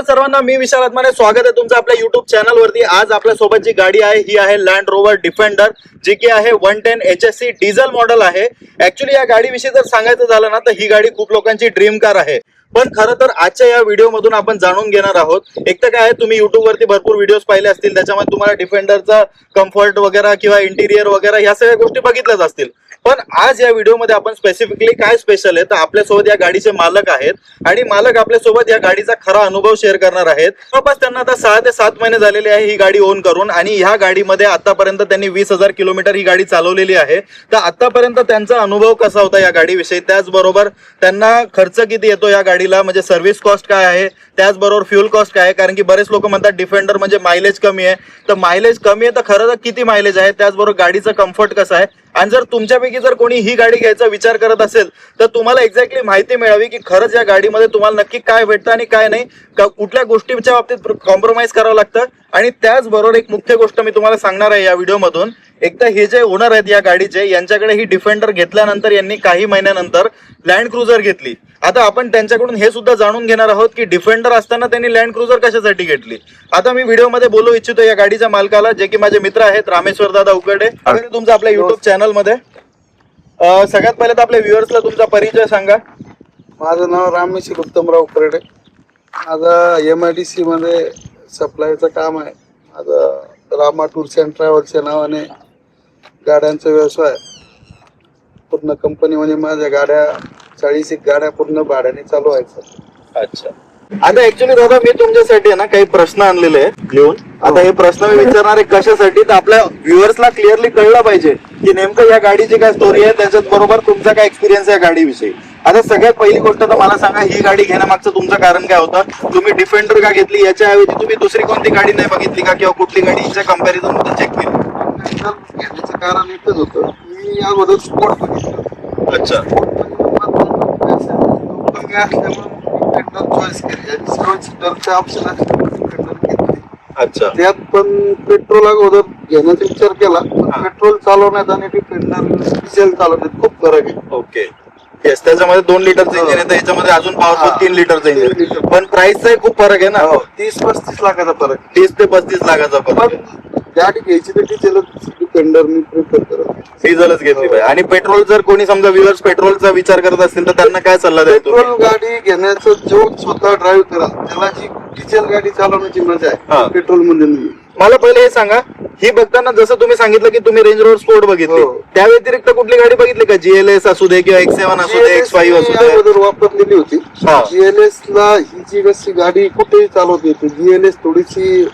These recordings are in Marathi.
सर्वांना, मी विशाल आत्माने स्वागत आहे तुमचं आपल्या युट्यूब चॅनल वरती। आज आपल्या सोबत जी गाडी आहे ही आहे लँड रोवर डिफेंडर, जी की आहे 110 HSC डिझेल मॉडेल आहे। ऍक्च्युली या गाडीविषयी जर सांगायचं झालं ना तर ही गाडी खूप लोकांची ड्रीम कार आहे। पण खरं तर आजच्या या व्हिडिओ मधून आपण जाणून घेणार आहोत, एक तर काय आहे, तुम्ही युट्यूब वरती भरपूर व्हिडिओज पाहिले असतील, त्याच्यामध्ये तुम्हाला डिफेंडरचा कम्फर्ट वगैरे किंवा इंटिरियर वगैरे या सगळ्या गोष्टी बघितल्याच असतील। पण आज या व्हिडिओमध्ये आपण स्पेसिफिकली काय स्पेशल आहे तर आपल्यासोबत या गाडीचे मालक आहेत आणि मालक आपल्यासोबत या गाडीचा खरा अनुभव शेअर करणार आहेत। जवळपास त्यांना आता 6 ते 7 महिने झालेले आहे ही गाडी ओन करून, आणि ह्या गाडीमध्ये आतापर्यंत त्यांनी 20,000 किलोमीटर ही गाडी चालवलेली आहे। तर आतापर्यंत त्यांचा अनुभव कसा होता या गाडीविषयी, त्याचबरोबर त्यांना खर्च किती येतो या गाडीला, म्हणजे सर्व्हिस कॉस्ट काय आहे, त्याचबरोबर फ्युल कॉस्ट काय आहे। कारण की बरेच लोक म्हणतात डिफेंडर म्हणजे मायलेज कमी आहे, तर मायलेज कमी आहे तर खरं तर किती मायलेज आहे, त्याचबरोबर गाडीचा कम्फर्ट कसा आहे। आणि जर तुमच्यापैकी जर कोणी ही गाडी घ्यायचा विचार करत असेल तर तुम्हाला एक्झॅक्टली माहिती मिळावी की खरंच या गाडीमध्ये तुम्हाला नक्की काय भेटतं आणि काय नाही, कुठल्या गोष्टीच्या बाबतीत कॉम्प्रोमाइज करावं लागतं। आणि त्याचबरोबर एक मुख्य गोष्ट मी तुम्हाला सांगणार आहे या व्हिडिओमधून, एक तर हे जे ओनर आहेत या गाडीचे, यांच्याकडे ही डिफेंडर घेतल्यानंतर यांनी काही महिन्यानंतर लँड क्रुझर घेतली। आता आपण त्यांच्याकडून हे सुद्धा जाणून घेणार आहोत की डिफेंडर असताना त्यांनी लँड क्रुझर कशासाठी घेतली। आता मी व्हिडिओमध्ये बोलू इच्छितो या गाडीच्या मालकाला, जे की माझे मित्र आहेत, रामेश्वर दादा उकडे। तुमचं आपल्या युट्यूब चॅनल मध्ये सगळ्यात पहिले तर आपल्या व्ह्युअर्सला तुमचा परिचय सांगा। माझं नाव रामेश्वर उत्तमराव उकडे। माझा MIDC मध्ये सप्लायचं काम आहे। माझं रामा टूर्स अँड ट्रॅव्हल्सच्या नावाने गाड्यांचा व्यवसाय, पूर्ण कंपनी म्हणजे माझ्या गाड्या 40 गाड्या पूर्ण भाड्याने चालू आहेत। अच्छा, आता ऍक्च्युली दादा मी तुमच्यासाठी ना काही प्रश्न आणलेले आहेत घेऊन। आता हे प्रश्न मी विचारणार आहे कशासाठी, तर आपल्या व्ह्युअर्सला क्लिअरली कळलं पाहिजे की नेमकं या गाडीची काय स्टोरी आहे, त्याच्यात बरोबर तुमचा काय एक्सपिरियन्स आहे या गाडीविषयी। आता सगळ्यात पहिली गोष्ट तर मला सांगा, ही गाडी घेण्यामागचं तुमचं कारण काय होतं? तुम्ही डिफेंडर का घेतली, याच्याऐवजी तुम्ही दुसरी कोणती गाडी नाही बघितली का, किंवा कुठली गाडीच्या कंपॅरिझन मध्ये चेक केली? घेण्याचं कारण एकच होतं, मी याबद्दल स्पोर्ट बघितलं। अच्छा, कमी असल्यामुळे चॉईस केली आणि 7 सीटरचे ऑप्शन घेतले। अच्छा, त्यात पण पेट्रोल अगोदर घेण्याचा विचार केला, पेट्रोल चालवण्यात आणि डिफेंडर डिझेल चालवण्यात खूप फरक आहे। ओके, येस, त्याच्यामध्ये 2 लिटरचं इंजिन येतं, याच्यामध्ये अजून पॉवरफुल 3 लिटरचं इंजिन, पण प्राइसचाही खूप फरक आहे ना। 30-35 लाखाचा फरक, 30 ते 35 लाखाचा फरक। पण गाडी घ्यायची तर डिझेलच डिफेंडर मी प्रिफर करतो, डिझेलच घेतली पाहिजे। आणि पेट्रोल जर कोणी समजा व्ह्युअर्स पेट्रोलचा विचार करत असतील तर त्यांना काय सल्ला द्याल तुम्ही? पेट्रोल गाडी घेण्याचं जो स्वतः ड्राईव्ह करा त्याला जी डिझेल गाडी चालवण्याची मजा आहे पेट्रोल मध्ये नाही। मला पहिले हे सांगा, ही बघताना जसं तुम्ही सांगितलं की तुम्ही रेंज रोवर स्पोर्ट बघितली, त्या व्यतिरिक्त कुठली गाडी बघितली का? GLS असू दे किंवा X7 असू दे, X5 असू दे? अगोदर वापरलेली होती GLS ला। ही जी कशी गाडी कुठेही चालवता येते, GLS थोडीशी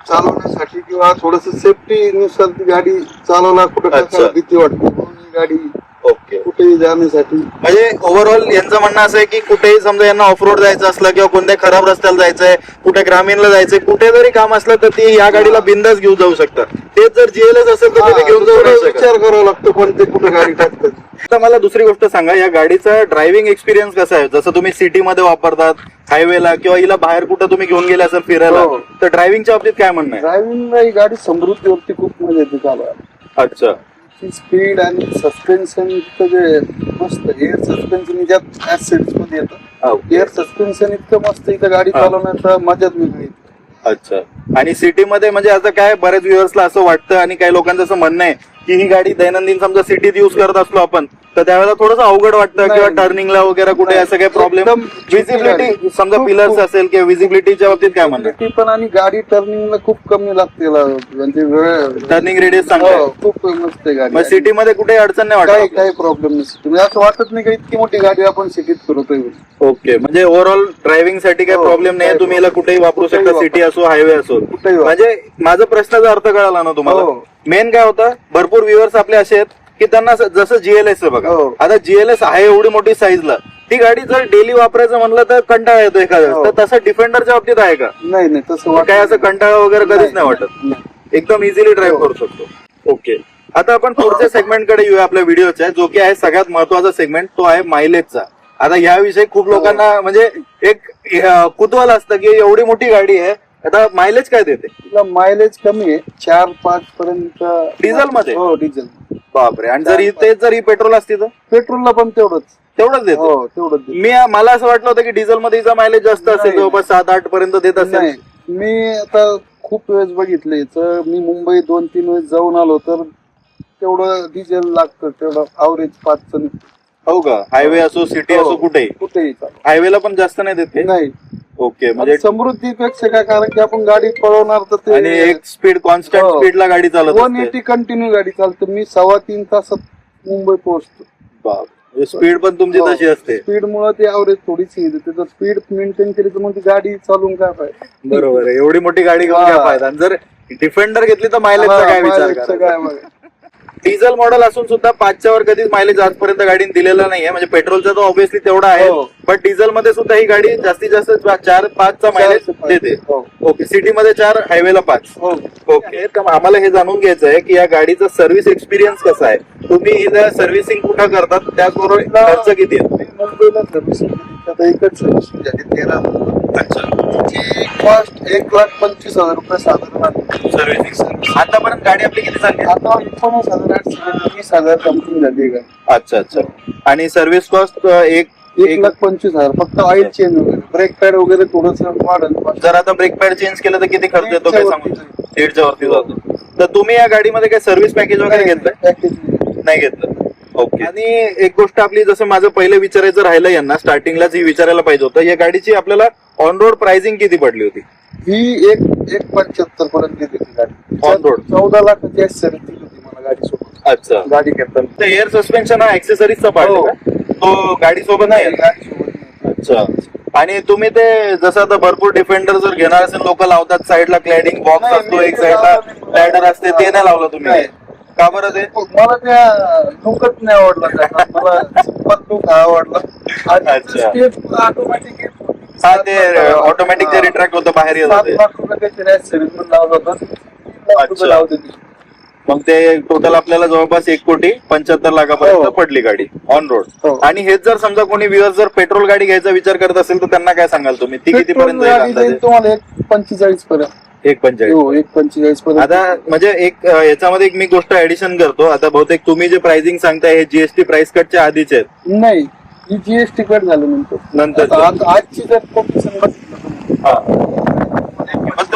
चालवण्यासाठी किंवा थोडस सेफ्टी नुसार ती गाडी चालवला कुठे भीती वाटते, ही गाडी ओके कुठेही जाण्यासाठी। म्हणजे ओव्हरऑल यांचं म्हणणं असं आहे की कुठेही समजा यांना ऑफ रोड जायचं असलं किंवा कोणत्या खराब रस्त्याला जायचंय, कुठे ग्रामीणला जायचंय, कुठे जरी काम असलं तर ती या गाडीला बिंदास घेऊन जाऊ शकतात। तेच जर GLS असेल तर तिथे घेऊन जाऊ विचार करावा लागतो कोणते कुठे गाडी टाकतात। आता मला दुसरी गोष्ट सांगा, या गाडीचा ड्रायव्हिंग एक्सपिरियन्स कसा आहे? जसं तुम्ही सिटी मध्ये वापरतात, हायवेला किंवा हिला बाहेर कुठं तुम्ही घेऊन गेले असेल फिरायला, तर ड्रायव्हिंगच्या बाबतीत काय म्हणणं आहे? ड्रायव्हिंगला ही गाडी समृद्धीवरती खूप मजा येते चालवायला। अच्छा, स्पीड आणि सस्पेन्शन जे मस्त, एअर सस्पेन्शन ज्यात ऍसिड्स मध्ये येतं, एअर सस्पेन्शन इतकं मस्त, इथं गाडी चालवण्याचा मजाच वेगळी। अच्छा, आणि सिटीमध्ये म्हणजे आता काय बऱ्याच व्ह्युअर्सला असं वाटतं आणि काही लोकांचं असं म्हणणं आहे की ही गाडी दैनंदिन समजा सिटीत युज करत असलो आपण तर त्यावेळेला थोडंसं अवघड वाटतं, किंवा टर्निंगला वगैरे कुठे असं काही प्रॉब्लेम, विजिबिलिटी समजा पिलर्स असेल किंवा विजिबिलिटीच्या बाबतीत काय म्हणणं? पण आणि गाडी टर्निंगला खूप कमी लागते, म्हणजे टर्निंग रेडियस चांगला खूप मस्त आहे गाडी। मग सिटीमध्ये कुठे अडचण नाही वाटत? काही प्रॉब्लेम नाही, म्हणजे असं वाटत नाही का इतकी मोठी गाडी आपण सिटीत फिरतोय। ओके, म्हणजे ओव्हरऑल ड्रायव्हिंग साठी काही प्रॉब्लेम नाही, तुम्ही याला कुठेही वापरू शकता, सिटी असो हायवे असो। म्हणजे माझा प्रश्नाचा अर्थ कळाला ना तुम्हाला? मेन काय होतं, भरपूर व्ह्युअर्स आपले असे आहेत की त्यांना जसं GLS आहे बघा, आता GLS आहे एवढी मोठी साईजला, ती गाडी जर डेली वापरायचं म्हणलं तर कंटाळा येतो एखाद्या, तर तसं डिफेंडरच्या बाबतीत आहे का? नाही, तसं काय असं कंटाळा वगैरे कधीच नाही वाटत, एकदम इझिली ड्राईव्ह करू शकतो। ओके, आता आपण पुढच्या सेगमेंट कडे येऊया आपल्या व्हिडिओच्या, जो की आहे सगळ्यात महत्वाचा सेगमेंट, तो आहे मायलेजचा। आता याविषयी खूप लोकांना म्हणजे एक कुतूहल असतं की एवढी मोठी गाडी आहे, आता मायलेज काय देते? मायलेज कमी आहे, 4-5 पर्यंत डिझेल मध्ये? हो, डिझेल। बापरे, आणि जर ही पेट्रोल असती तर? पेट्रोलला पण तेवढंच तेवढंच देतो. हो तेवढंच देतो. मला असं वाटलं होतं की डिझेल मध्ये हिचा मायलेज जास्त असेल, नाही. जवळपास 7-8 पर्यंत देत असेल. नाही मी आता खूप वेळेस बघितलंय तर मी मुंबई 2-3 वेळेस जाऊन आलो तर तेवढं डिझेल लागतं, तेवढं अवरेज 5 हो का? हायवे असो सिटी असो कुठेही कुठेही चालू. हायवेला पण जास्त नाही देते. नाही ओके, म्हणजे म्हणजे समृद्धीपेक्षा काय, कारण की आपण गाडी पळवणार तर ते आणि एक स्पीड कॉन्स्टंट हो. स्पीडला गाडी चालत असते. 180 कंटिन्यू गाडी चालते. मी 2.25 तासात मुंबई पोहोचतो. स्पीड पण तुमची तशी असते. स्पीड मुळे ते अवरेज थोडीशी येते. तर स्पीड मेंटेन केली तर मग ती गाडी चालून काय पाहिजे. बरोबर आहे, एवढी मोठी गाडी घेऊन काय फायदा. आणि जर डिफेंडर घेतली तर मायलेजचा काय विचार करा. डिझेल मॉडेल असून सुद्धा 5च्या वर कधीच मायलेज आजपर्यंत गाडीने दिलेला नाहीये. म्हणजे पेट्रोलचा तर ऑब्व्हियसली तेवढा आहे, हो. पण डिझेल मध्ये सुद्धा ही गाडी जास्तीत जास्त 4-5चा मायलेज देते. हो. ओके, सिटी मध्ये 4, हायवेला 5. हो. ओके, तर आम्हाला हे जाणून घ्यायचं आहे की या गाडीचा सर्व्हिस एक्सपिरियन्स कसा आहे. तुम्ही इथं सर्व्हिसिंग कुठं करतात, त्याचबरोबर खर्च किती आहे. मी मुंबईला सर्व्हिसिंग केली, आता एकच सर्व्हिसिंग झाली 13. अच्छा, ती कॉस्ट 1,25,000 रुपये साधारण. सर्व्हिसिंग आतापर्यंत गाडी आपली किती चालली. आता 19,820,000 कंपनी झाली का. अच्छा अच्छा, आणि सर्व्हिस कॉस्ट 1,25,000 फक्त ऑइल चेंज वगैरे, ब्रेक पॅड वगैरे थोडस मॉडेल. जर आता ब्रेक पॅड चेंज केलं तर किती खर्च येतो काय सांगू. 1,500च्या वरती जातो. तर तुम्ही या गाडीमध्ये काही सर्व्हिस पॅकेज वगैरे घेतलंय. पॅकेज नाही घेतलं. ओके, आणि एक गोष्ट आपली, जसं माझं पहिलं विचारायचं राहिलं यांना स्टार्टिंगलाच ही विचारायला पाहिजे होतं, या गाडीची आपल्याला ऑन रोड प्राइसिंग किती पडली होती. ही 1,75 पर्यंत गेली होती गाडी. ऑन रोड 14 लाखाची ऍक्सेसरीज दिली होती मला गाडी सोबत. अच्छा, गाडी घेताना तर एअर सस्पेन्शन हा ऍक्सेसरीजचा पार्ट आहे का? तो गाडी सोबत नाही आहे? गाडी सोबत नाही. अच्छा, आणि तुम्ही ते जसं आता भरपूर डिफेंडर जर घेणार असेल, लोक लावतात साईडला क्लॅडिंग बॉक्स नाही, असतो, मी एक ते साईडला लावलं नाही. लॅडर असते, ते नाही लावलं तुम्ही. नाही. का बरं ते. मला त्या लुकच नाही आवडला त्याचा. मला सिंपल लुक आवडला. अच्छा. ऑटोमॅटिक हा, ते ऑटोमॅटिक जे रिट्रॅक्ट होतं बाहेर येत 7 होते. लाख रुपये काहीतरी ऍक्सेसरीज पण लावलं होतं. 3 लाख रुपये लावते ती. मग ते टोटल आपल्याला जवळपास 1,75,00,000 हो. पडली गाडी ऑन रोड. हो. आणि हेच जर समजा कोणी व्ह्युअर जर पेट्रोल गाडी घ्यायचा विचार करत असेल तर त्यांना काय सांगाल तुम्ही, ती किती पर्यंत पेट्रोल गाडी जाईल तुम्हाला 1,45 पर्यंत. 1,45. हो 1,45 पर्यंत. आता म्हणजे एक याच्यामध्ये एक मी गोष्ट ऍडिशन करतो. आता बहुतेक तुम्ही जे प्राइसिंग सांगताय हे जीएसटी प्राइस कटच्या आधीचे आहेत. नाही, ही जीएसटी कट झालं नंतर. आता आजची जर कॉम्पिटिशन बघितलं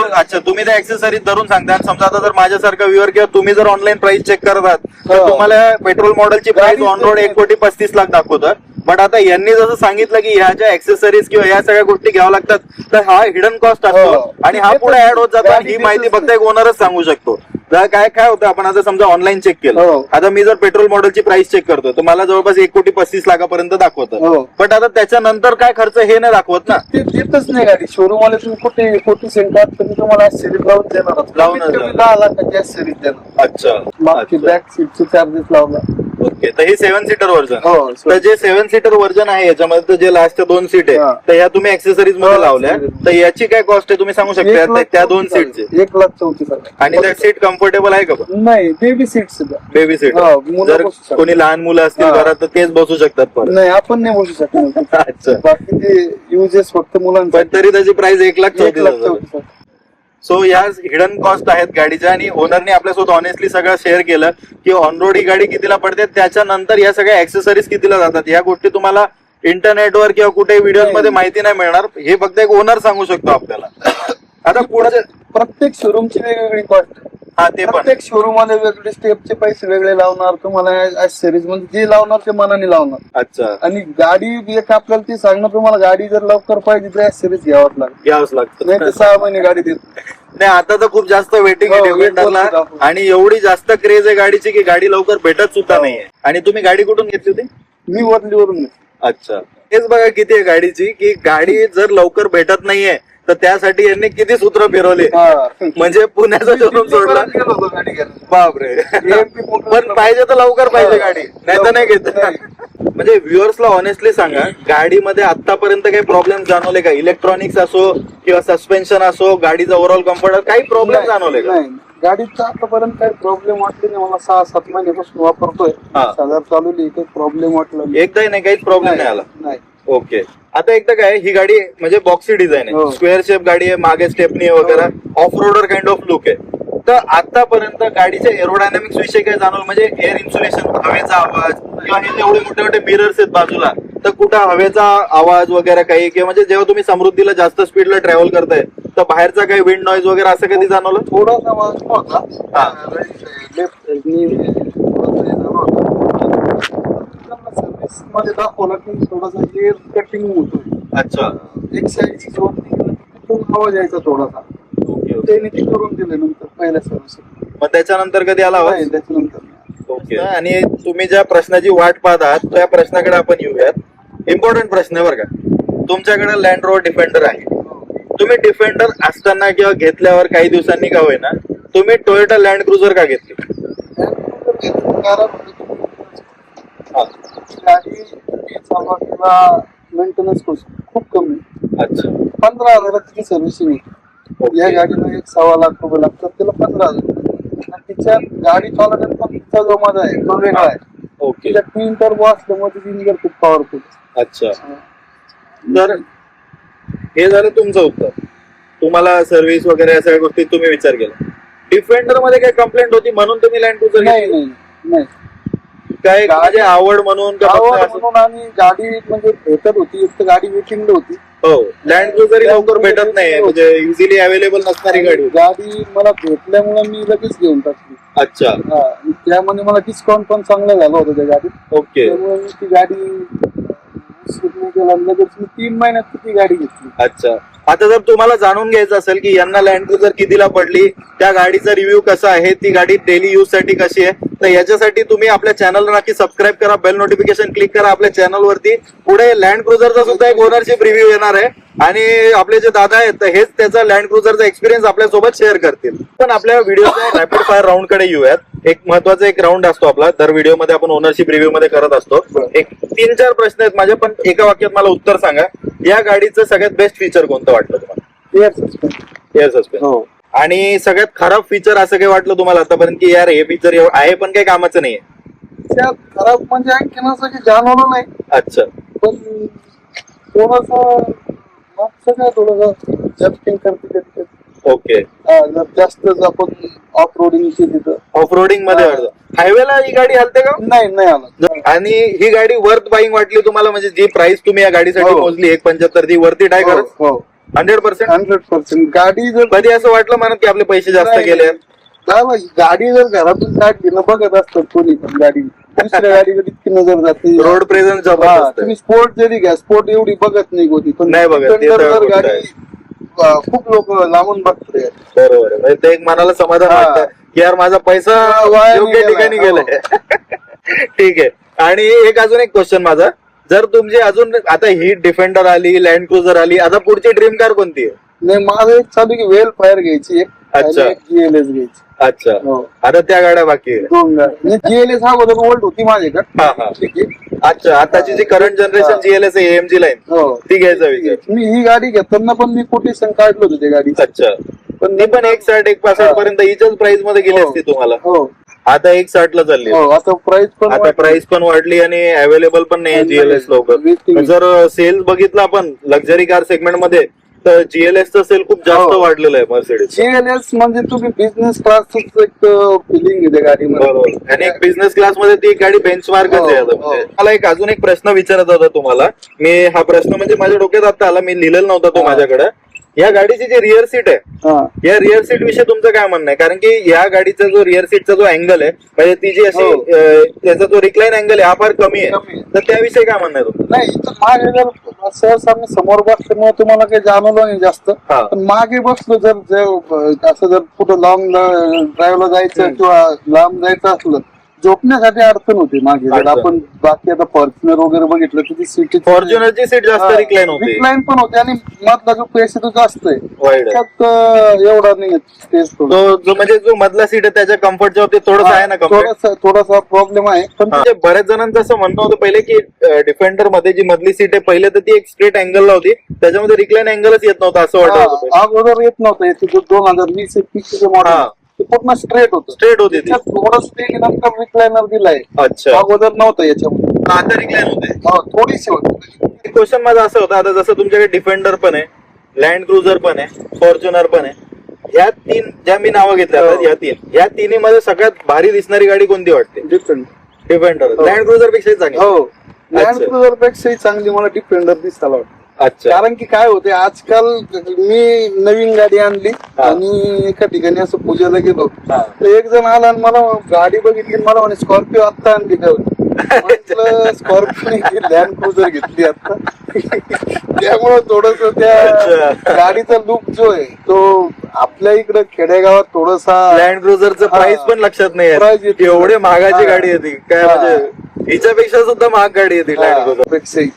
अच्छा, तुम्ही त्या ऍक्सेसरीज धरून सांगता. आणि समजा आता जर माझ्यासारखा व्ह्युअर किंवा तुम्ही जर ऑनलाईन प्राइस चेक करत आहात तर हो. तुम्हाला पेट्रोल मॉडेलची प्राइस गाडी ऑन रोड 1,35,00,000 दाखवतं. बट आता यांनी जसं सांगितलं की ह्या ज्या ऍक्सेसरीज किंवा या सगळ्या गोष्टी घ्याव्या लागतात, तर हा हिडन कॉस्ट असतो हो. आणि हा पुढे ऍड होत जातो. आणि ही माहिती फक्त एक ओनरच सांगू शकतो. काय काय होतं, आपण आता समजा ऑनलाईन चेक केलं, हो. आता मी जर पेट्रोल मॉडेलची प्राइस चेक करतो तर मला जवळपास 1,35,00,000 दाखवतं. हो. बट आता त्याच्यानंतर काय खर्च हे नाही दाखवत ना. ते देतच नाही गाडी. शोरूम वाले तुम्ही कुठे सेंटर तुम्ही तुम्हाला सिरीज लावून देणार. लावून कमीत कमी देणार. 10 लाखाची सिरीज देणार. अच्छा, मागची बॅक सीटचे चार्जेस लावला. ओके, तर हे 7 सीटर व्हर्जन. हो. तर जे 7 सीटर व्हर्जन आहे याच्यामध्ये जे लास्ट 2 सीट आहे हा. तर ह्या तुम्ही ऍक्सेसरीज मध्ये हो, लावल्या, accessories. तर याची काय कॉस्ट आहे तुम्ही सांगू शकता त्या 2 सीटची. 1,34,000. आणि त्या सीट कम्फर्टेबल आहे का नाही, बेबी सीट सुद्धा. Baby seat. हो, मुलं जर बसू शकतात. कोणी लहान मुलं असतील हा. घरात तर तेच बसू शकतात परत. नाही, आपण नाही बसू शकत. अच्छा, बाकी ते युजेस फक्त मुलांचा. पण तरी त्याची प्राइस 1,34,000. 1,34,000. सो या हिडन कॉस्ट आहेत गाडीच्या. आणि ओनरने आपल्यासोबत ऑनेस्टली सगळं शेअर केलं की ऑन रोड ही गाडी कितीला पडते, त्याच्यानंतर या सगळ्या ऍक्सेसरीज कितीला जातात. या गोष्टी तुम्हाला इंटरनेटवर किंवा कुठे व्हिडिओ मध्ये माहिती नाही मिळणार. हे फक्त एक ओनर सांगू शकतो आपल्याला. आता पुढे प्रत्येक शोरूमची वेगवेगळी कॉस्ट. हा, ते पण. प्रत्येक शोरूम मध्ये वेगवेगळे स्टेपचे पैसे वेगळे लावणार तुम्हाला. सिरीज म्हणजे जे लावणार ते मनाने लावणार. अच्छा, आणि गाडी एक आपल्याला ती सांगणार तुम्हाला गाडी जर लवकर पाहिजे तर सिरीज घ्यावंच लागेल. घ्यावंच लागतं. नाही तर 6 महिने गाडी देत. नाही, आता तर खूप जास्त वेटिंग आहे हो, डिफेंडरला. wait करतो. आणि एवढी जास्त क्रेज आहे गाडीची की गाडी लवकर भेटत सुद्धा नाहीये. आणि तुम्ही गाडी कुठून घेतली होती. मी वरलीवरून अच्छा, हेच बघा किती आहे गाडीची, की गाडी जर लवकर भेटत नाहीये तर त्यासाठी यांनी किती सूत्र फिरवले. म्हणजे पुण्याचा शोरूम सोडला. गेलो होतो गाडी घ्यायला. बापरे. AMP पण पाहिजे तर लवकर पाहिजे गाडी, नाही तर नाही घेत. म्हणजे व्ह्युअर्सला ऑनेस्टली सांगा, गाडीमध्ये आतापर्यंत काही प्रॉब्लेम जाणवले का. इलेक्ट्रॉनिक्स असो किंवा सस्पेन्शन असो, गाडीचा ओव्हरऑल कम्फर्ट, काही प्रॉब्लेम जाणवले का. नाही, गाडीचा आतापर्यंत काही प्रॉब्लेम वाटले नाही मला. 6-7 महिन्यापासून वापरतोय. हा. 1000 चालवली, काही प्रॉब्लेम वाटला नाही. एकदाही नाही, काहीच प्रॉब्लेम नाही आला. नाही. ओके, आता एकदा काय, ही गाडी म्हणजे बॉक्सी डिझाईन आहे, हो. स्क्वेअर शेप गाडी आहे, मागे स्टेपनी वगैरे off roader kind of look आहे. तर आतापर्यंत गाडीच्या एरोडायनामिक्स विषयी काय जाणवलं, म्हणजे एअर इन्सुलेशन, हवेचा आवाज किंवा हे तेवढे मोठे मोठे मिरर्स आहेत बाजूला, तर कुठं हवेचा आवाज वगैरे काही किंवा म्हणजे जेव्हा तुम्ही समृद्धीला जास्त स्पीडला ट्रॅव्हल करताय तर बाहेरचा काही विंड नॉईज वगैरे असं कधी जाणवलं? थोडासा आवाज होता हा. लेफ्ट साईडनी थोडासा हे झाला होता. सर्व्हिस मध्ये दाखवलं की थोडासा एअर कटिंग होतोय. अच्छा. एक साईडची झोन निघाली तिथून आवाज यायचा थोडासा. ओके. त्याने ते करून दिले नंतर पहिल्या सर्व्हिस. मग त्याच्यानंतर कधी आला आवाज? नाही त्याच्यानंतर नाही. ओके. आणि तुम्ही ज्या प्रश्नाची वाट पाहत आहात त्या प्रश्नाकडे आपण येऊयात. इम्पॉर्टंट प्रश्न आहे बरं का. तुमच्याकडे लँड रोवर डिफेंडर आहे. तुम्ही डिफेंडर असताना किंवा घेतल्यावर काही दिवसांनी का होईना तुम्ही टोयोटा लँड क्रुझर का घेतली? कारण गाडी सुरुवातीला मेंटेनन्स खूप कमी. अच्छा. 15,000 तिची सर्व्हिसिंग होती. या गाडीला 1.25 लाख रुपये लागतात, त्याला 15,000. आणि तिच्या गाडी चालवण्यात पण तिचा जो मजा आहे तो वेगळा आहे. ओके. तिच्या ट्विन टर्बो असल्यामुळे तिची इंजिन खूप पॉवरफुल. अच्छा. तर हे झालं तुमचं उत्तर. तुम्हाला सर्व्हिस वगैरे या सगळ्या गोष्टी तुम्ही विचार केला. डिफेंडर मध्ये काही कंप्लेंट होती म्हणून तुम्ही लँड क्रुझर नाही नाही नाही काय म्हणजे आवड म्हणून का फक्त आवड असं? म्हणून. आणि गाडी म्हणजे भेटत होती, एक तर गाडी वेटिंग होती. हो. लँड क्रुझर लवकर भेटत नाही म्हणजे इझिली अवेलेबल नसणारी गाडी होती. गाडी मला भेटल्यामुळे मी लगेच घेऊन टाकली. अच्छा. हा, आणि त्यामध्ये मला डिस्काउंट पण चांगलं झालं होतं त्या गाडीत. ओके. त्यामुळे मी ती गाडी लगेच मी 3 महिन्यात ती गाडी घेतली. अच्छा. आता जर तुम्हाला जाणून घ्यायचं असेल की यांना लँड क्रुझर कितीला पडली, त्या गाडीचा रिव्ह्यू कसा आहे, ती गाडी डेली यूज साठी कशी आहे, तर याच्यासाठी तुम्ही आपल्या चॅनलला नक्की सबस्क्राईब करा, बेल नोटिफिकेशन क्लिक करा. आपल्या चॅनलवरती पुढे लँड क्रुझरचा सुद्धा एक ओनरशिप रिव्ह्यू येणार आहे आणि आपले जे दादा आहेत हेच त्याचा लँड क्रुझरचा एक्सपिरियन्स आपल्या सोबत शेअर करतील. पण आपल्या व्हिडिओच्या रॅपिड फायर राऊंड कडे येऊयात. एक महत्वाचा एक राऊंड असतो आपला दर व्हिडिओ मध्ये, आपण ओनरशिप रिव्ह्यू मध्ये करत असतो. एक 3-4 प्रश्न आहेत माझे, पण एका वाक्यात मला उत्तर सांगा. या गाडीचं सगळ्यात बेस्ट फीचर कोणतं वाटलं तुम्हाला? Air suspension. Air suspension. हो. आणि सगळ्यात खराब फीचर असं काही वाटलं तुम्हाला आतापर्यंत की यार हे फीचर आहे पण काही कामाचं नाहीये? त्यात खराब म्हणजे आणखीन असं की जाणवलं नाही. अच्छा. पण थोडंसं मागचं काय थोडंसं जम्पिंग करते. ओके. जर जास्तच आपण ऑफ रोडिंग केली तर. ऑफ रोडिंग मध्ये हायवेला ही गाडी हलते का? नाही आलं. आणि ही गाडी वर्थ बाईंग वाटली तुम्हाला? म्हणजे जी प्राइस तुम्ही या गाडीसाठी हो. मोजली 1.75 ती वरती आहे खरंच? हो 100%. 100%. गाडी जर कधी असं वाटलं म्हणत की आपले पैसे जास्त नाही, गेले? नाही. गाडी जर घरातून काढली ना बघत असतात कोणी पण गाडी, दुसऱ्या गाडीकडे इतकी नजर जाते. रोड प्रेझेन्स हा, जबरदस्त तुम्ही आहे. स्पोर्ट जरी घ्या, स्पोर्ट एवढी बघत नाही होती, पण नाही बघत, ते Defender तर जर गोष्ट गाडी आहे. खूप लोक लांबून बघतात. बरोबर आहे. म्हणजे ते एक मनाला समाधान हा. वाटतं की यार माझा पैसा वाया नाही योग्य गेला. ठिकाणी गेलाय. ठीक आहे. आणि एक अजून एक क्वेश्चन माझा, जर तुमची अजून आता ही डिफेंडर आली, लँड क्रुझर आली, आता पुढची ड्रीम कार कोणती आहे? नाही, माझं एक चालू की वेल फायर घ्यायची, एक अच्छा. GLS घ्यायची. अच्छा. हो. आता त्या गाड्या बाकी आहे. 2 गाडी. GLS अगोदर ओल्ड होती माझ्याकडे. हा, हा. ठीक आहे. अच्छा. आताची जी करंट जनरेशन हा. GLS आहे AMG लाईन, हो. ती घ्यायचा विचार? मी ही गाडी घेताना पण मी कोटेशन काढलं होतं त्या गाडी. अच्छा. पण ती पण 1.60-1.65 पर्यंत हिच्याच प्राइस मध्ये गेली असती तुम्हाला. हो. आता 1.60 ला चालली. हो. आता प्राइस पण आता प्राइस पण वाढली आणि अवेलेबल पण नाही GLS लवकर. जर सेल्स बघितला आपण लक्झरी कार सेगमेंट मध्ये तर GLS सेल खूप जास्त हो. वाढलेलं आहे मर्सिडीज. GLS म्हणजे तुम्ही बिझनेस क्लासच एक फिलिंग आहे त्या गाडीमध्ये. बरोबर. आणि एक बिझनेस क्लास मध्ये ती गाडी बेंचमार्कच आहे आता. हो. म्हणजे मला एक अजून एक प्रश्न विचारत होता तुम्हाला मी. हा प्रश्न म्हणजे माझ्या डोक्यात आता आला, मी लिहिलेला नव्हता तो हा. माझ्याकडे. या गाडीची जी रिअर सीट आहे, हा. या रिअर सीट विषयी तुमचं काय म्हणणं आहे? कारण की या गाडीचा जो रिअर सीटचा जो अँगल आहे म्हणजे ती जी अशी हो. त्याचा जो रिक्लाइन अँगल आहे हा फार कमी कमी आहे, आहे. तर त्याविषयी काय म्हणणं आहे तुमचं? नाही, इथं मागे जर सहसा मी समोर बसल्यामुळे तुम्हाला काही जाणवलं नाही जास्त. हा. पण मागे बसलो जर असं जर कुठं लॉंग ड्राईव्हला जायचं किंवा लांब जायचं असलं, झोपण्यासाठी अडचण होती मागे. जर अडचण. आपण बाकी आता फॉर्च्युनर वगैरे बघितलं तर ती सीट फॉर्च्युनरची सीट जास्त रिक्लाइन होती, रिक्लाइन पण होते आणि मधला जो पैसे तो जास्त आहे. वाईड आहे. त्यात एवढा नाही स्पेस. जो म्हणजे जो मधला सीट आहे त्याच्या कम्फर्टच्या बाबतीत थोडंसं आहे ना कम्फर्ट. थोडासा प्रॉब्लेम आहे. पण म्हणजे बऱ्याच जणांचं असं म्हणणं होतं पहिले की डिफेंडर मध्ये जी मधली सीट आहे पहिले तर ती एक स्ट्रेट अँगलला होती, त्याच्यामध्ये रिक्लाइन अँगलच येत नव्हता असं वाटत होतं पहिले. अगोदर येत नव्हतं. याचे जो 2020-21 मॉडेल हा. ते पूर्ण स्ट्रेट होतं. स्ट्रेट होती ती. त्याच्यात थोडं स्ट्रेट नंतर रिक्लायनर दिलाय. अच्छा. अगोदर नव्हतं याच्यामध्ये. पण आता रिक्लाइन होते. थोडीशी होती. क्वेश्चन माझा असं होता, आता जसं तुमच्याकडे डिफेंडर पण आहे, लँड क्रुझर पण आहे, फॉर्च्युनर पण आहे, ह्या 3 ज्या मी नावं घेतल्या हो. या तिन्ही मध्ये सगळ्यात भारी दिसणारी गाडी कोणती वाटते? डिफरंट. डिफेंडर. हो. लँड क्रुझर पेक्षा चांगली? हो. लँड क्रुझर पेक्षाही चांगली मला डिफेंडर दिसायला वाटते. अच्छा. कारण की काय होते आजकाल मी नवीन गाडी आणली आणि एका ठिकाणी असं पूजेला गेलो तर एक जण आला आणि मला गाडी बघितली मला म्हणे स्कॉर्पिओ आत्ता आणली का म्हटलं स्कॉर्पिओ लँड क्रुझर घेतली आता. त्यामुळे थोडस त्या गाडीचा लुक जो आहे तो आपल्या इकडे खेडेगावात थोडासा लँड क्रुझरचं प्राइस पण लक्षात नाही Price आहे. येते. एवढे महागाची हा. गाडी येते काय म्हणजे हिच्यापेक्षा सुद्धा महाग गाडी येते लँड क्रुझर. पेक्षाही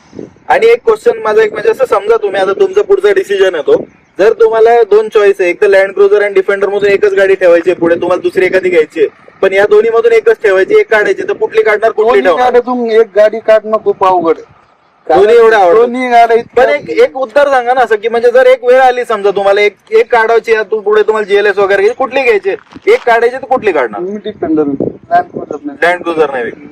आणि एक क्वेश्चन माझा एक म्हणजे असं समजा तुम्ही आता तुमचा पुढचा डिसिजन येतो जर तुम्हाला दोन चॉईस आहे एक तर लँड क्रुझर आणि डिफेंडर मधून एकच गाडी ठेवायची आहे, पुढे तुम्हाला दुसरी एखादी घ्यायची आहे, पण या दोन्ही मधून एकच ठेवायची एक काढायची तर कुठली काढणार कुठली दोन्ही ठेवणार? गाड्यातून एक गाडी काढणं खूप अवघड आहे. दोन्ही एवढ्या आवडतात. दोन्ही गाड्या पण इतक्या- एक उत्तर सांगा ना असं की म्हणजे जर एक वेळ आली समजा तुम्हाला एक काढायची आहे, तू पुढे तुम्हाला जीएलएस वगैरे घ्यायची, कुठली घ्यायची एक काढायची तर कुठली काढणार? मी डिफेंडर लँड क्रुझर नाही. लँड क्रुझर नाही विकत.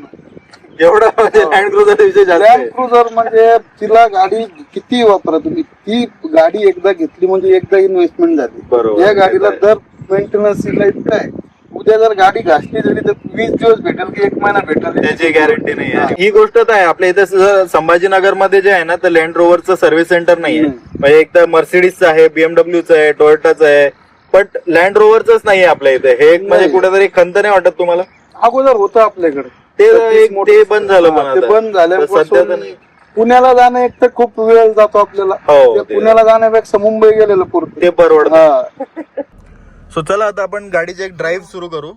एवढा म्हणजे लँड क्रुझर विषय जास्त लँड आहे. क्रुझर म्हणजे तिला गाडी किती वापरा तुम्ही ती गाडी एकदा घेतली म्हणजे एकदा इन्व्हेस्टमेंट झाली. बरोबर. या गाडीला दर मेंटेनन्स इतकं आहे उद्या जर गाडी घासली तरी तर 20 दिवस भेटेल की 1 महिना भेटेल त्याची गॅरंटी नाही आहे. ही गोष्ट तर आहे आपल्या इथे संभाजीनगर मध्ये जे आहे ना तर लँड रोव्हरचं सर्व्हिस सेंटर नाहीये. म्हणजे एक तर मर्सिडीजचं आहे, बीएमडब्ल्यूचं आहे, टोयोटाचं आहे, पण लँड रोव्हरच नाहीये आपल्या इथे. हे एक म्हणजे नाही. कुठेतरी खंत नाही वाटत तुम्हाला? अगोदर होतं आपल्याकडे ते बंद झालं पण ते आता. बंद तर सध्या तर झाल्यापासून नाही. पुण्याला जाणं एक तर खूप वेळ जातो आपल्याला. हो, त्या ते- पुण्याला जाण्यापेक्षा मुंबई गेलेलं पुरतं. ते परवडत. हा. सो चला आता आपण गाडीची एक ड्राईव्ह सुरू करू.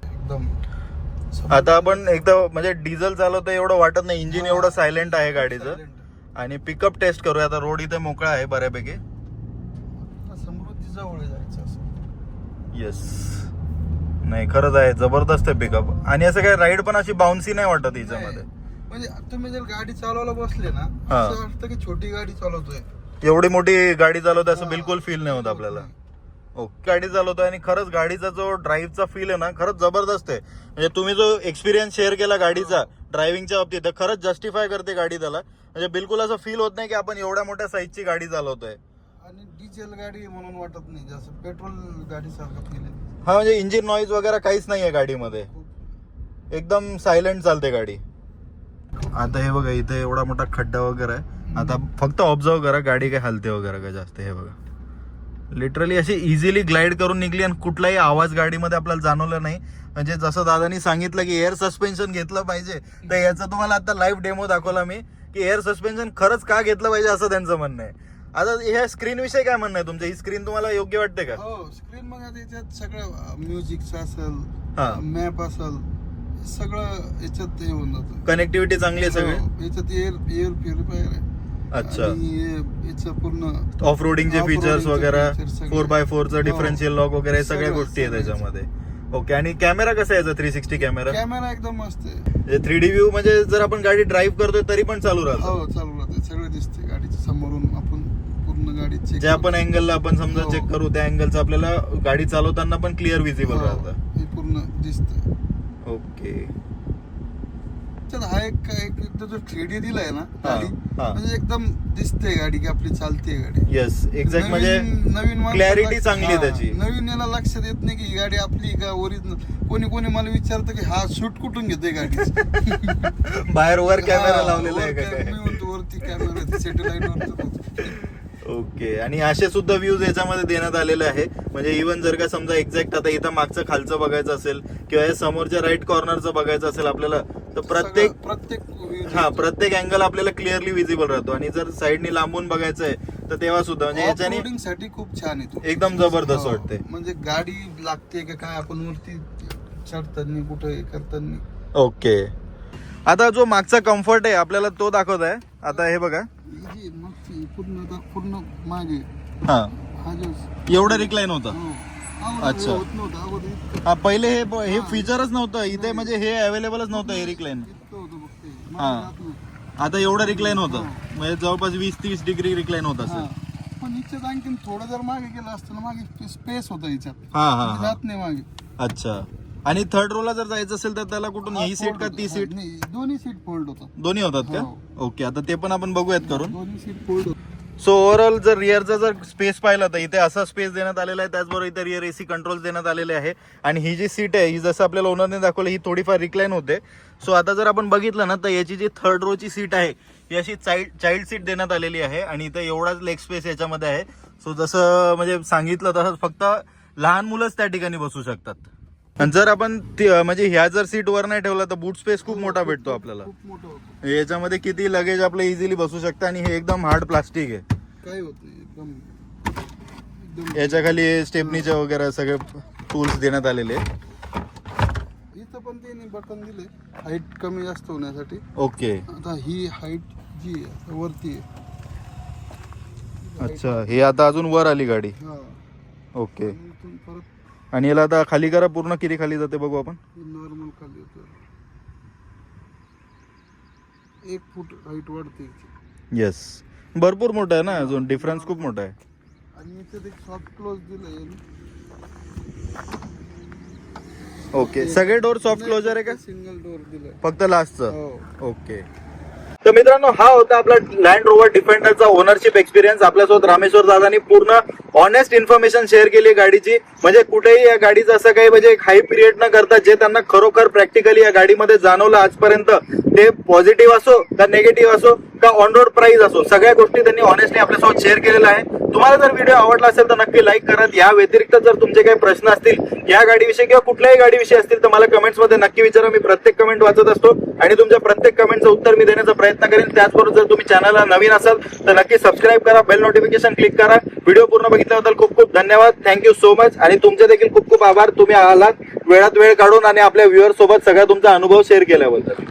एकदम आता आपण एकदा म्हणजे डिझेल चालवतं एवढं वाटत नाही, इंजिन एवढं सायलेंट आहे गाडीचं. आणि पिकअप टेस्ट करूया आता. रोड इथे मोकळा आहे बऱ्यापैकी. समृद्धी जवळ जायचं असं. येस, नाही खरंच आहे, जबरदस्त आहे पिकअप. आणि असं काय राईड पण अशी बाउन्सी नाही वाटत हिच्यामध्ये. म्हणजे तुम्ही जर गाडी चालवायला बसले ना हा. असं वाटतं की छोटी गाडी चालवतोय. एवढी मोठी गाडी चालवते असं बिलकुल फील नाही होत आपल्याला. ओके, गाडी चालवतोय आणि खरंच गाडीचा जो ड्राईव्हचा फील आहे ना खरंच जबरदस्त आहे. म्हणजे तुम्ही जो एक्सपिरियन्स शेअर केला गाडीचा ड्रायव्हिंगच्या बाबतीत तर खरंच जस्टिफाय करते गाडी त्याला. म्हणजे बिलकुल असं फील होत नाही की आपण एवढ्या मोठ्या साईजची गाडी चालवतोय. आणि डिझेल गाडी म्हणून वाटत नाही, जसं पेट्रोल गाडी सारखं फील आहे. हा म्हणजे इंजिन नॉईज वगैरे काहीच नाहीये गाडीमध्ये, एकदम सायलेंट चालते गाडी. आता हे बघा इथे एवढा मोठा खड्डा वगैरे आहे. आता फक्त ऑब्झर्व करा गाडी काय हलते वगैरे का जास्त. हे बघा लिटरली अशी इझिली ग्लाइड करून निघली आणि कुठलाही आवाज गाडीमध्ये आपल्याला जाणवला नाही. म्हणजे जसं दादानी सांगितलं की एअर सस्पेन्शन घेतलं पाहिजे तर याचा तुम्हाला आता लाईव्ह डेमो दाखवला मी की एअर सस्पेन्शन खरंच का घेतलं पाहिजे असं त्यांचं म्हणणं आहे. आता ह्या स्क्रीन विषयी काय म्हणणं आहे तुमचं? ही स्क्रीन तुम्हाला योग्य वाटते का? हो, स्क्रीन मग आता याच्यात सगळं म्युझिकचं हा. असेल, मॅप असेल, सगळं याच्यात हे होऊन जातं. कनेक्टिव्हिटी चांगली आहे सगळी. हो, याच्यात एअर प्युरिफायर आहे. अच्छा. आणि याचं पूर्ण ऑफ रोडिंगचे फीचर्स वगैरे, features सगळे. 4x4चं डिफरन्शियल लॉक वगैरे हे सगळ्या सगळं, गोष्टी आहेत सगळं. त्याच्यामध्ये. ओके, आणि कॅमेरा कसा आहे याचा? 360 कॅमेरा. कॅमेरा एकदम मस्त आहे. 3D व्ह्यू म्हणजे जर आपण गाडी ड्राईव्ह करतोय तरी पण चालू राहतो. हो, चालू राहते, सगळं दिसते गाडीच्या समोरून. आपण पूर्ण गाडी चेक ज्या पण अँगलला आपण समजा हो. चेक करू त्या अँगलचं आपल्याला गाडी चालवताना पण क्लिअर विजिबल राहतं. हे पूर्ण दिसतं. ओके. त्याच्यात हा एक जो 3D दिलाय ना हा, गाडी, हा. म्हणजे एकदम दिसते गाडी की आपली चालते गाडी. Yes, exact. म्हणजे नवीन माणसाला- क्लॅरिटी चांगली आहे हा, त्याची. नवीन याला लक्षात येत नाही की ही गाडी आपली का ओरिजिनल. कोणी मला विचारतं की हा शूट कुठून घेतोय गाडी. बाहेर वर कॅमेरा लावलेला आहे का मी काय? म्हणतो वरती कॅमेरा सॅटेलाइट वर. ओके. आणि असे सुद्धा व्ह्यूज याच्यामध्ये देण्यात आलेले आहे. म्हणजे इव्हन जर का समजा एक्झॅक्ट आता इथं मागचं खालचं बघायचं असेल किंवा या समोरच्या राईट कॉर्नरचं बघायचं असेल आपल्याला तर प्रत्येक अँगल आपल्याला क्लिअरली विजिबल राहतो. आणि जर साईडनी लांबून बघायचं आहे तर तेव्हा सुद्धा म्हणजे याच्याने ऑफरोडिंग साठी खूप छान आहे तो. एकदम जबरदस्त हो, वाटते. म्हणजे गाडी लागते का काय आपण वरती चढताना कुठे करताना. ओके. आता जो मागचा कम्फर्ट आहे आपल्याला तो दाखवत आहे. आता हे बघा ही मागची पूर्ण मागे हा हा जो एवढं रिक्लाइन होतं. हो. अच्छा. होत नव्हतं अगोदर इतकं. हा पहिले हे फीचरच नव्हतं इथे. म्हणजे हे अवेलेबलच नव्हतं हे रिक्लाइन. इतकं होतं बघ ते. हा. मागे जात नाही. आता एवढं रिक्लाइन होतं म्हणजे जवळपास 20-30 डिग्री रिक्लाइन होत हा. असेल. पण हिच्यात आणखी थोडं जर मागे गेलं असतं ना, मागे स्पेस होतं हिच्यात. हा हा म्हणजे हा. जात नाही मागे. अच्छा. आणि थर्ड रोला जर जायचं असेल तर त्याला कुठून ही सीट का ती सीट? नाही, दोन्ही सीट फोल्ड होतात. दोन्ही होतात का? ओके. आता ते पण आपण बघूयात करून. दोन्ही सीट फोल्ड होतात. सो ओव्हरऑल जर रिअरचा जर स्पेस पाहिला तर इथे असा स्पेस देण्यात आलेला आहे, त्याचबरोबर इथे रिअर एसी कंट्रोल्स देण्यात आलेले आहे. आणि ही जी सीट आहे ही जसं आपल्याला ओनरने दाखवलं ही थोडीफार रिक्लाइन होते. सो आता जर आपण बघितलं ना तर याची जी थर्ड रोची सीट आहे ही अशी चाइल्ड सीट देण्यात आलेली आहे आणि इथे एवढाच लेग स्पेस याच्यामध्ये आहे. सो जसं म्हणजे सांगितलं तसं फक्त लहान मुलंच त्या ठिकाणी बसू शकतात. आणि जर आपण म्हणजे ह्या जर सीट वर नाही ठेवला तर बूट स्पेस खूप मोठा भेटतो आपल्याला. खूप मोठं होतं, याच्यामध्ये किती लगेज आपलं इझिली बसू शकतं आणि हे एकदम हार्ड प्लास्टिक आहे. काही होत नाही, एकदम एकदम. याच्या खाली स्टेपनीचे वगैरे सगळे टूल्स देण्यात आलेले आहेत. इथं पण त्यांनी बटन दिले हाईट कमी जास्त होण्यासाठी. ओके. आता ही हाईट जी आहे वरती आहे. अच्छा, हे आता अजून वर आली गाडी. हा, ओके. आणि इथून परत आणि याला आता खाली करा, पूर्ण किती खाली जाते बघू आपण. नॉर्मल खाली येतो. 1 फूट हाईट वाढते. येस, भरपूर मोठं आहे ना, अजून डिफरन्स खूप मोठा आहे. आणि इथे एक सॉफ्ट क्लोज दिलंय. ओके, सगळे डोर सॉफ्ट क्लोजर आहे का? सिंगल डोर दिलंय फक्त लास्टचं. हो. ओके. तर मित्रांनो, हा होता आपला लँड रोवर डिफेंडरचा ओनरशिप एक्सपिरियन्स. आपल्यासोबत रामेश्वर दादांनी पूर्ण ऑनेस्ट इन्फॉर्मेशन शेअर केली गाडीची. म्हणजे कुठेही या गाडीचं असं काही म्हणजे हाय पिरियड न करता जे त्यांना खरोखर प्रॅक्टिकली या गाडीमध्ये जाणवलं आजपर्यंत, ते पॉझिटिव्ह असो का निगेटिव्ह असो का ऑन रोड प्राइस असो, सगळ्या गोष्टी त्यांनी ऑनेस्टली आपल्यासोबत शेअर केलेल्या आहे. तुम्हाला जर व्हिडिओ आवडला असेल तर नक्की लाईक करा. या व्यतिरिक्त जर तुमचे काही प्रश्न असतील या गाडीविषयी किंवा कुठल्याही गाडीविषयी असतील तर मला कमेंट्स मध्ये नक्की विचारा. मी प्रत्येक कमेंट वाचत असतो आणि तुमच्या प्रत्येक कमेंटचं उत्तर मी देण्याचा प्रयत्न करेन. त्याचबरोबर जर तुम्ही चॅनलला नवीन असाल तर नक्की सबस्क्राईब करा, बेल नोटिफिकेशन क्लिक करा. व्हिडिओ पूर्ण बघितल्याबद्दल खूप खूप धन्यवाद. Thank you so much. आणि तुमचे देखील खूप खूप आभार, तुम्ही आलात वेळात वेळ काढून आणि आपल्या व्ह्युअर सोबत सगळा तुमचा अनुभव शेअर केल्याबद्दल.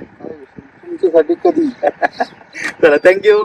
तुमच्यासाठी कधी. चला, थँक्यू.